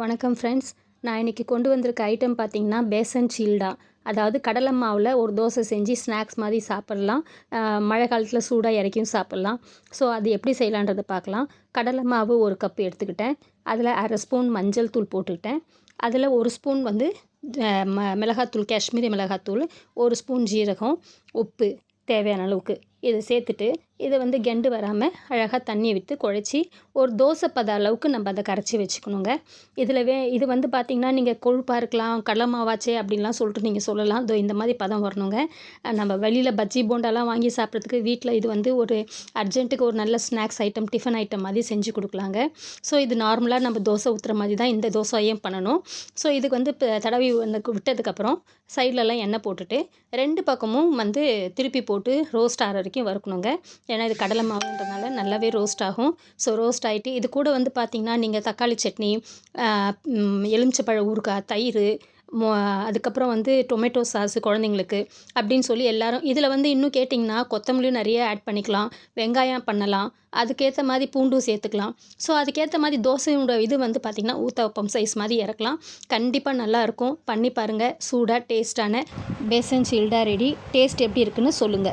வணக்கம் ஃப்ரெண்ட்ஸ். நான் இன்றைக்கி கொண்டு வந்திருக்க ஐட்டம் பார்த்திங்கன்னா பேசன் சீல்டா. அதாவது கடலை மாவில் ஒரு தோசை செஞ்சு ஸ்நாக்ஸ் மாதிரி சாப்பிட்லாம். மழை காலத்தில் சூடாக இறக்கியும் சாப்பிட்லாம். ஸோ அது எப்படி செய்யலான்றதை பார்க்கலாம். கடலை மாவு 1 கப் எடுத்துக்கிட்டேன். அதில் அரை ஸ்பூன் மஞ்சள் தூள் போட்டுக்கிட்டேன். அதில் 1 ஸ்பூன் வந்து மிளகாத்தூள், காஷ்மீரி மிளகாத்தூள், 1 ஸ்பூன் ஜீரகம், உப்பு தேவையான அளவுக்கு இதை சேர்த்துட்டு இதை வந்து கெண்டு வராமல் அழகாக தண்ணியை விட்டு குழச்சி ஒரு தோசை பத அளவுக்கு நம்ம அதை கரைச்சி வச்சுக்கணுங்க. இது வந்து பார்த்திங்கன்னா நீங்கள் கொழுப்பாக இருக்கலாம், கடலை மாவாச்சே அப்படின்லாம் சொல்லிட்டு நீங்கள் சொல்லலாம். இதோ இந்த மாதிரி பதம் வரணுங்க. நம்ம வெளியில் பஜ்ஜி போண்டாலாம் வாங்கி சாப்பிட்றதுக்கு வீட்டில் இது வந்து ஒரு அர்ஜென்ட்டுக்கு ஒரு நல்ல ஸ்நாக்ஸ் ஐட்டம், டிஃபன் ஐட்டம் மாதிரி செஞ்சு கொடுக்கலாங்க. ஸோ இது நார்மலாக நம்ம தோசை ஊற்றுற மாதிரி தான் இந்த தோசையும் பண்ணணும். ஸோ இதுக்கு வந்து தடவி விட்டதுக்கப்புறம் சைட்லலாம் எண்ணெய் போட்டுட்டு 2 பக்கமும் வந்து திருப்பி போட்டு ரோஸ்ட் ஆகிற வரைக்கும் வறுக்கணுங்க. ஏன்னா இது கடலை மாவுன்றதுனால நல்லாவே ரோஸ்ட் ஆகும். ஸோ ரோஸ்ட் ஆகிட்டு இது கூட வந்து பார்த்திங்கன்னா நீங்கள் தக்காளி சட்னி, எலுமிச்சப்பழ ஊறுகாய், தயிர், அதுக்கப்புறம் வந்து டொமேட்டோ சாஸு குழந்தைங்களுக்கு அப்படின்னு சொல்லி எல்லோரும் இதில் வந்து இன்னும் கேட்டிங்கன்னா கொத்தமல்லியும் நிறைய ஆட் பண்ணிக்கலாம், வெங்காயம் பண்ணலாம், அதுக்கேற்ற மாதிரி பூண்டும் சேர்த்துக்கலாம். ஸோ அதுக்கேற்ற மாதிரி தோசையோட இது வந்து பார்த்திங்கன்னா ஊத்தப்பம் சைஸ் மாதிரி இறக்கலாம். கண்டிப்பாக நல்லாயிருக்கும். பண்ணி பாருங்கள். சூடாக டேஸ்ட்டான பேசன் சீல்டா ரெடி. டேஸ்ட் எப்படி இருக்குன்னு சொல்லுங்கள்.